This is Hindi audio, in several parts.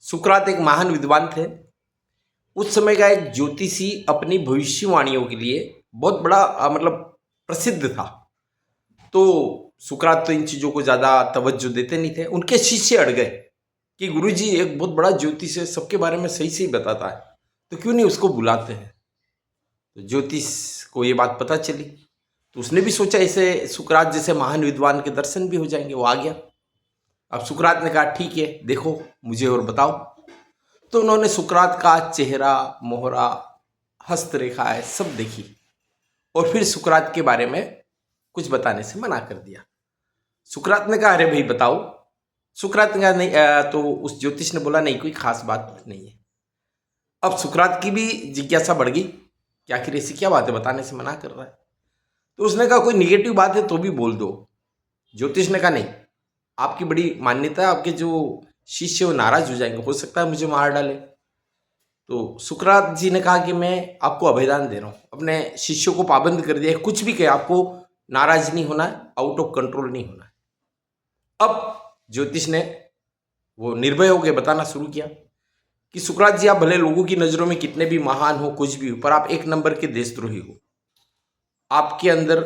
सुकरात एक महान विद्वान थे। उस समय का एक ज्योतिषी अपनी भविष्यवाणियों के लिए बहुत बड़ा मतलब प्रसिद्ध था। तो सुकरात तो इन चीज़ों को ज़्यादा तवज्जो देते नहीं थे। उनके शिष्य अड़ गए कि गुरुजी एक बहुत बड़ा ज्योतिष है, सबके बारे में सही सही बताता है, तो क्यों नहीं उसको बुलाते हैं। तो ज्योतिष को ये बात पता चली, तो उसने भी सोचा ऐसे सुकरात जैसे महान विद्वान के दर्शन भी हो जाएंगे। वो आ गया। अब सुकरात ने कहा ठीक है, देखो मुझे और बताओ। तो उन्होंने सुकरात का चेहरा, मोहरा, हस्तरेखाएं सब देखी और फिर सुकरात के बारे में कुछ बताने से मना कर दिया। सुकरात ने कहा अरे भाई बताओ। सुकरात ने कहा नहीं। तो उस ज्योतिष ने बोला नहीं, कोई खास बात नहीं है। अब सुकरात की भी जिज्ञासा बढ़ गई कि आखिर ऐसी क्या बात है, बताने से मना कर रहा है। तो उसने कहा कोई निगेटिव बात है तो भी बोल दो। ज्योतिष ने कहा नहीं, आपकी बड़ी मान्यता है, आपके जो शिष्य वो नाराज हो जाएंगे, हो सकता है मुझे मार डाले। तो सुकरात जी ने कहा कि मैं आपको अभयदान दे रहा हूँ, अपने शिष्यों को पाबंद कर दिया, कुछ भी कहे आपको नाराज नहीं होना है, आउट ऑफ कंट्रोल नहीं होना है। अब ज्योतिष ने वो निर्भय होकर बताना शुरू किया कि सुकरात जी आप भले लोगों की नजरों में कितने भी महान हो, कुछ भी हो, पर आप एक नंबर के देशद्रोही हो। आपके अंदर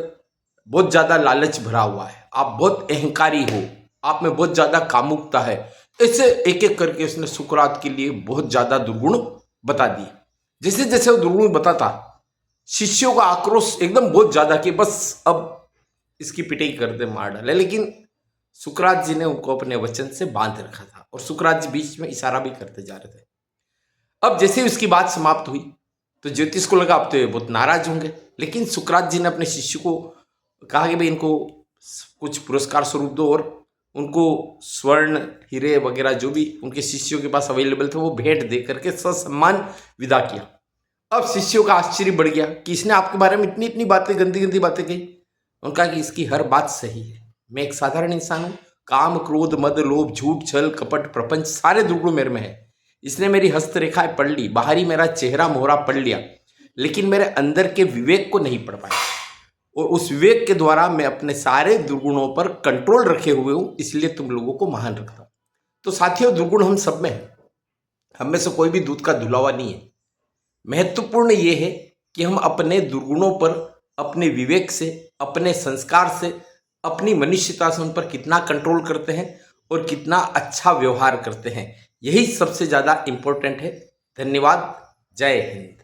बहुत ज्यादा लालच भरा हुआ है, आप बहुत अहंकारी हो, आप में बहुत ज्यादा कामुकता है। ऐसे एक एक करके उसने सुकरात के लिए बहुत ज्यादा दुर्गुण बता दिए। जैसे जैसे वो दुर्गुण बताता, शिष्यों का आक्रोश एकदम बहुत ज्यादा कि बस अब इसकी पिटाई कर दे, मार डाले। लेकिन सुकरात जी ने उनको अपने वचन से बांध रखा था और सुकरात जी बीच में इशारा भी करते जा रहे थे। अब जैसे ही उसकी बात समाप्त हुई तो ज्योतिष को लगा अब तो ये बहुत नाराज होंगे। लेकिन सुकरात जी ने अपने शिष्य को कहा कि भाई इनको कुछ पुरस्कार स्वरूप दो और उनको स्वर्ण, हीरे वगैरह जो भी उनके शिष्यों के पास अवेलेबल थे वो भेंट दे करके ससम्मान विदा किया। अब शिष्यों का आश्चर्य बढ़ गया कि इसने आपके बारे में इतनी इतनी बातें, गंदी गंदी बातें कही। उनका कि इसकी हर बात सही है, मैं एक साधारण इंसान हूँ, काम, क्रोध, मद, लोभ, झूठ, छल, कपट, प्रपंच सारे दुर्गुण मेरे में है। इसने मेरी हस्तरेखाएं पढ़ ली, बाहरी मेरा चेहरा मोहरा पढ़ लिया, लेकिन मेरे अंदर के विवेक को नहीं पढ़ पाया। और उस विवेक के द्वारा मैं अपने सारे दुर्गुणों पर कंट्रोल रखे हुए हूं, इसलिए तुम लोगों को महान रखता हूं। तो साथियों, दुर्गुण हम सब में है, हम में से कोई भी दूध का धुला हुआ नहीं है। महत्वपूर्ण यह है कि हम अपने दुर्गुणों पर अपने विवेक से, अपने संस्कार से, अपनी मनुष्यता से उन पर कितना कंट्रोल करते हैं और कितना अच्छा व्यवहार करते हैं। यही सबसे ज्यादा इंपॉर्टेंट है। धन्यवाद। जय हिंद।